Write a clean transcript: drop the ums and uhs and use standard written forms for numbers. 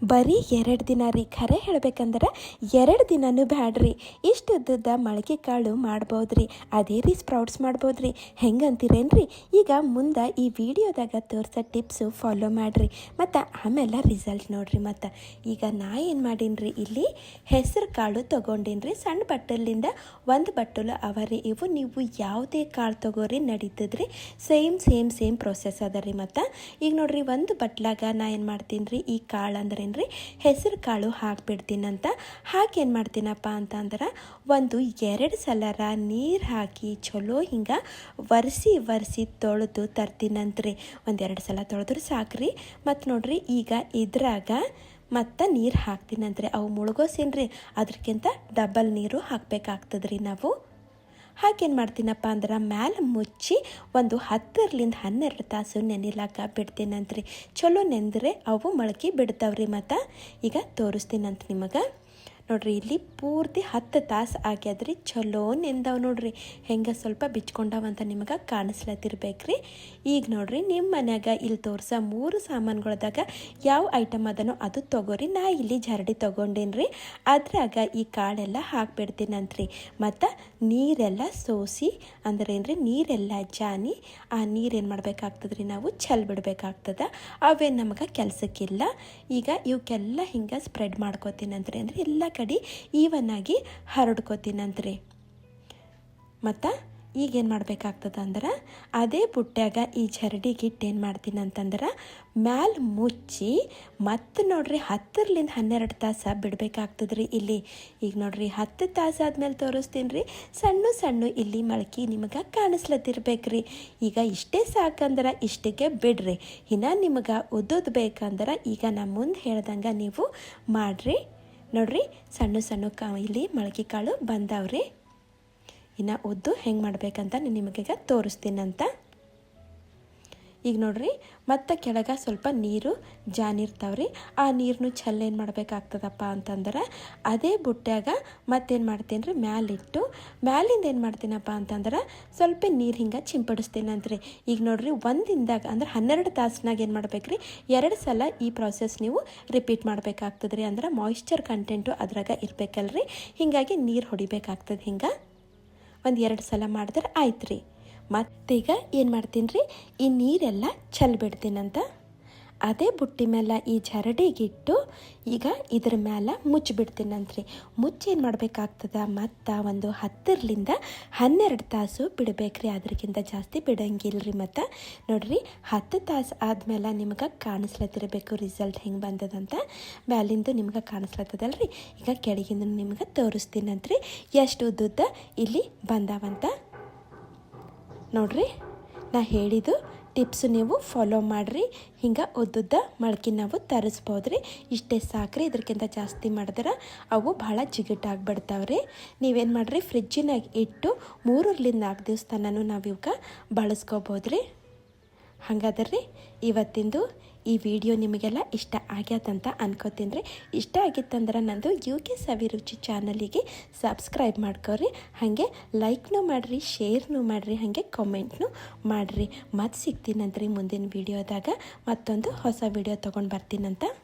ಬರೀ 2 ದಿನ ರೀ. ಖರೆ ಹೇಳ್ಬೇಕಂದ್ರೆ 2 ದಿನನೂ ಬ್ಯಾಡ್ರಿ. ಇಷ್ಟು ಉದ್ದದ ಮೊಳಕೆ ಕಾಳು ಮಾಡ್ಬೋದ್ರಿ. ಅದೇ ರೀ ಸ್ಪ್ರೌಟ್ಸ್ ಮಾಡ್ಬೋದ್ರಿ. ಹೆಂಗಂತೀರೇನ್ರಿ? ಈಗ ಮುಂದೆ ಈ ವಿಡಿಯೋದಾಗ ತೋರಿಸೋ ಟಿಪ್ಸು ಫಾಲೋ ಮಾಡಿರಿ ಮತ್ತು ಆಮೇಲೆ ರಿಸಲ್ಟ್ ನೋಡಿರಿ. ಮತ್ತು ಈಗ ನಾ ಏನು ಮಾಡೀನಿ ಇಲ್ಲಿ ಹೆಸರು ಕಾಳು ತೊಗೊಂಡೀನಿ. ಸಣ್ಣ ಬಟ್ಟಲಿಂದ ಒಂದು ಬಟ್ಟಲು ಅವರಿ. ಇವು ನೀವು ಯಾವುದೇ ಕಾಳು ತೊಗೋರಿ ನಡೀತದ್ರಿ. ಸೇಮ್ ಪ್ರೊಸೆಸ್ ಅದ ರೀ. ಮತ್ತು ಈಗ ನೋಡ್ರಿ ಒಂದು ಬಟ್ಲಾಗ ನಾ ಏನು ಮಾಡ್ತೀನಿ ಈ ಕಾಳು ಅಂದ್ರೆ ಹೆಸರು ಕಾಳು ಹಾಕ್ಬಿಡ್ತೀನಂತ. ಹಾಕೇನು ಮಾಡ್ತೀನಪ್ಪ ಅಂತಂದ್ರೆ ಒಂದು 2 ಸಲರ ನೀರು ಹಾಕಿ ಚಲೋ ಹಿಂಗೆ ಒರೆಸಿ ತೊಳೆದು ತರ್ತೀನಂತ್ರಿ. 1-2 ಸಲ ತೊಳೆದ್ರೆ ಸಾಕ್ರಿ. ಮತ್ತು ನೋಡ್ರಿ ಈಗ ಇದ್ರಾಗ ಮತ್ತು ನೀರು ಹಾಕ್ತೀನಂತ್ರಿ. ಅವು ಮುಳುಗೋಸೇನ್ರಿ, ಅದಕ್ಕಿಂತ ಡಬಲ್ ನೀರು ಹಾಕಬೇಕಾಗ್ತದ್ರಿ ನಾವು. ಹಾಗೇನು ಮಾಡ್ತೀನಪ್ಪ ಅಂದ್ರೆ ಮ್ಯಾಲೆ ಮುಚ್ಚಿ ಒಂದು 10-12 ತಾಸು ನೆನಿಲಾಕ ಬಿಡ್ತೀನಂತ್ರಿ. ಚಲೋ ನೆಂದರೆ ಅವು ಮೊಳಕೆ ಬಿಡ್ತಾವ್ರಿ. ಮತ್ತು ಈಗ ತೋರಿಸ್ತೀನಂತ ನಿಮಗೆ ನೋಡ್ರಿ. ಇಲ್ಲಿ ಪೂರ್ತಿ 10 ತಾಸು ಆಗ್ಯದ್ರಿ. ಚಲೋ ನೆಂದವು ನೋಡ್ರಿ. ಹೆಂಗೆ ಸ್ವಲ್ಪ ಬಿಚ್ಕೊಂಡವಂತ ನಿಮಗೆ ಕಾಣಿಸ್ಲತ್ತಿರ್ಬೇಕ್ರಿ. ಈಗ ನೋಡ್ರಿ ನಿಮ್ಮ ಮನ್ಯಾಗ ಇಲ್ಲಿ ತೋರ್ಸೋ 3 ಸಾಮಾನುಗಳದಾಗ ಯಾವ ಐಟಮ್ ಅದನೋ ಅದು ತೊಗೋರಿ. ನಾ ಇಲ್ಲಿ ಜರಡಿ ತೊಗೊಂಡೇನ್ರಿ. ಅದ್ರಾಗ ಈ ಕಾಳೆಲ್ಲ ಹಾಕ್ಬಿಡ್ತೀನಂತ್ರಿ. ಮತ್ತು ನೀರೆಲ್ಲ ಸೋಸಿ ಅಂದ್ರೇನ್ರಿ ನೀರೆಲ್ಲ ಜಾನಿ ಆ ನೀರೇನು ಮಾಡ್ಬೇಕಾಗ್ತದ್ರಿ ನಾವು ಬಿಡಬೇಕಾಗ್ತದ. ಅವೇನು ನಮಗೆ ಕೆಲಸಕ್ಕಿಲ್ಲ. ಈಗ ಇವಕ್ಕೆಲ್ಲ ಹಿಂಗೆ ಸ್ಪ್ರೆಡ್ ಮಾಡ್ಕೋತೀನಂತ್ರಿ. ಅಂದರೆ ಎಲ್ಲ ಕಡೆ ಈವನ್ ಆಗಿ ಹರಡ್ಕೋತೀನಂತ್ರಿ. ಮತ್ತು ಈಗೇನು ಮಾಡ್ಬೇಕಾಗ್ತದ ಅಂದ್ರೆ ಅದೇ ಬುಟ್ಟ್ಯಾಗ ಈ ಜರಡಿಗಿಟ್ಟು ಏನು ಮಾಡ್ತೀನಿ ಅಂತಂದ್ರೆ ಮ್ಯಾಲೆ ಮುಚ್ಚಿ ಮತ್ತು ನೋಡ್ರಿ 10-12 ತಾಸು ಬಿಡಬೇಕಾಗ್ತದ್ರಿ ಇಲ್ಲಿ. ಈಗ ನೋಡ್ರಿ 10 ತಾಸು ಆದ್ಮೇಲೆ ತೋರಿಸ್ತೀನಿ ರೀ. ಸಣ್ಣ ಇಲ್ಲಿ ಮೊಳಕೆ ನಿಮಗೆ ಕಾಣಿಸ್ಲತ್ತಿರ್ಬೇಕ್ರಿ. ಈಗ ಇಷ್ಟೇ ಸಾಕಂದ್ರೆ ಇಷ್ಟಿಗೆ ಬಿಡ್ರಿ. ಇನ್ನು ನಿಮಗೆ ಉದ್ದದ್ ಬೇಕಂದ್ರೆ ಈಗ ನಾ ಮುಂದೆ ಹೇಳ್ದಂಗೆ ನೀವು ಮಾಡಿರಿ. ನೋಡ್ರಿ ಸಣ್ಣ ಇಲ್ಲಿ ಮೊಳಕೆ ಕಾಳು ಬಂದಾವ್ರಿ. ಇನ್ನು ಉದ್ದು ಹೆಂಗೆ ಮಾಡ್ಬೇಕಂತ ನಿಮಗೀಗ ತೋರಿಸ್ತೀನಂತ. ಈಗ ನೋಡ್ರಿ ಮತ್ತು ಕೆಳಗೆ ಸ್ವಲ್ಪ ನೀರು ಜಾನಿರ್ತಾವ್ರಿ. ಆ ನೀರನ್ನು ಏನು ಮಾಡಬೇಕಾಗ್ತದಪ್ಪ ಅಂತಂದ್ರೆ ಅದೇ ಬುಟ್ಟ್ಯಾಗ ಮತ್ತೇನು ಮಾಡ್ತೀನಿ ರೀ ಮ್ಯಾಲಿಟ್ಟು ಮ್ಯಾಲಿಂದ ಏನು ಮಾಡ್ತೀನಪ್ಪ ಅಂತಂದ್ರೆ ಸ್ವಲ್ಪ ನೀರು ಹಿಂಗೆ ಚಿಂಪಡಿಸ್ತೀನಂತ್ರಿ. ಈಗ ನೋಡ್ರಿ ಒಂದಿಂದಾಗ ಅಂದ್ರೆ 12 ತಾಸಿನಾಗ ಏನು ಮಾಡ್ಬೇಕ್ರಿ 2 ಸಲ ಈ ಪ್ರಾಸೆಸ್ ನೀವು ರಿಪೀಟ್ ಮಾಡಬೇಕಾಗ್ತದ್ರಿ. ಅಂದ್ರೆ ಮಾಯಿಶ್ಚರ್ ಕಂಟೆಂಟು ಅದ್ರಾಗ ಇರಬೇಕಲ್ರಿ. ಹೀಗಾಗಿ ನೀರು ಹೊಡಿಬೇಕಾಗ್ತದೆ. ಹಿಂಗೆ 1-2 ಸಲ ಮಾಡಿದ್ರೆ ಆಯ್ತು ರೀ. ಮತ್ತೀಗ ಏನು ಮಾಡ್ತೀನಿ ರೀ ಈ ನೀರೆಲ್ಲ ಬಿಡ್ತೀನಂತ. ಅದೇ ಬುಟ್ಟಿ ಮೇಲೆ ಈ ಜರಡಿಗಿಟ್ಟು ಈಗ ಇದ್ರ ಮೇಲೆ ಮುಚ್ಚಿಬಿಡ್ತೀನಂತ್ರಿ. ಏನು ಮಾಡಬೇಕಾಗ್ತದ ಮತ್ತು ಒಂದು 10-12 ತಾಸು ಬಿಡಬೇಕ್ರಿ. ಅದಕ್ಕಿಂತ ಜಾಸ್ತಿ ಬಿಡಂಗಿಲ್ರಿ. ಮತ್ತು ನೋಡ್ರಿ 10 ತಾಸು ಆದಮೇಲೆ ನಿಮಗೆ ಕಾಣಿಸ್ಲತ್ತಿರಬೇಕು ರಿಸಲ್ಟ್ ಹೆಂಗೆ ಬಂದದಂತ. ಮ್ಯಾಲಿಂದು ನಿಮ್ಗೆ ಕಾಣಿಸ್ಲತ್ತದಲ್ರಿ. ಈಗ ಕೆಳಗಿಂದ ನಿಮ್ಗೆ ತೋರಿಸ್ತೀನಂತ್ರಿ ಎಷ್ಟು ಉದ್ದುದ್ದ ಇಲ್ಲಿ ಬಂದಾವಂತ. ನೋಡ್ರಿ ನಾ ಹೇಳಿದ್ದು ಟಿಪ್ಸು ನೀವು ಫಾಲೋ ಮಾಡಿರಿ. ಹಿಂಗೆ ಉದ್ದುದ್ದ ಮೊಳಕೆ ನಾವು ತರಿಸ್ಬೋದ್ರಿ. ಇಷ್ಟೇ ಸಾಕ್ರಿ. ಇದಕ್ಕಿಂತ ಜಾಸ್ತಿ ಮಾಡಿದ್ರೆ ಅವು ಭಾಳ ಜಿಗುಟಾಗ್ಬಿಡ್ತಾವ್ರಿ. ನೀವೇನು ಮಾಡಿರಿ ಫ್ರಿಜ್ಜಿನಾಗ ಇಟ್ಟು 3-4 ದಿವಸ ತನಕ ನಾವು ಇವಕ್ಕೆ ಬಳಸ್ಕೋಬೋದ್ರಿ. ಹಂಗಾದ್ರಿ ಇವತ್ತಿಂದು ಈ ವಿಡಿಯೋ ನಿಮಗೆಲ್ಲ ಇಷ್ಟ ಆಗ್ಯದಂತ ಅನ್ಕೋತೀನಿ ರೀ. ಇಷ್ಟ ಆಗಿತ್ತಂದ್ರೆ ನಂದು UK ಸವಿರುಚಿ ಚಾನಲಿಗೆ ಸಬ್ಸ್ಕ್ರೈಬ್ ಮಾಡ್ಕೊರಿ. ಹಾಗೆ ಲೈಕ್ನೂ ಮಾಡಿರಿ, ಶೇರ್ನೂ ಮಾಡಿರಿ, ಹಾಗೆ ಕಾಮೆಂಟ್ನೂ ಮಾಡಿರಿ. ಮತ್ತೆ ಸಿಗ್ತೀನಂತ್ರಿ ಮುಂದಿನ ವಿಡಿಯೋದಾಗ ಮತ್ತೊಂದು ಹೊಸ ವಿಡಿಯೋ ತೊಗೊಂಡು ಬರ್ತೀನಂತ.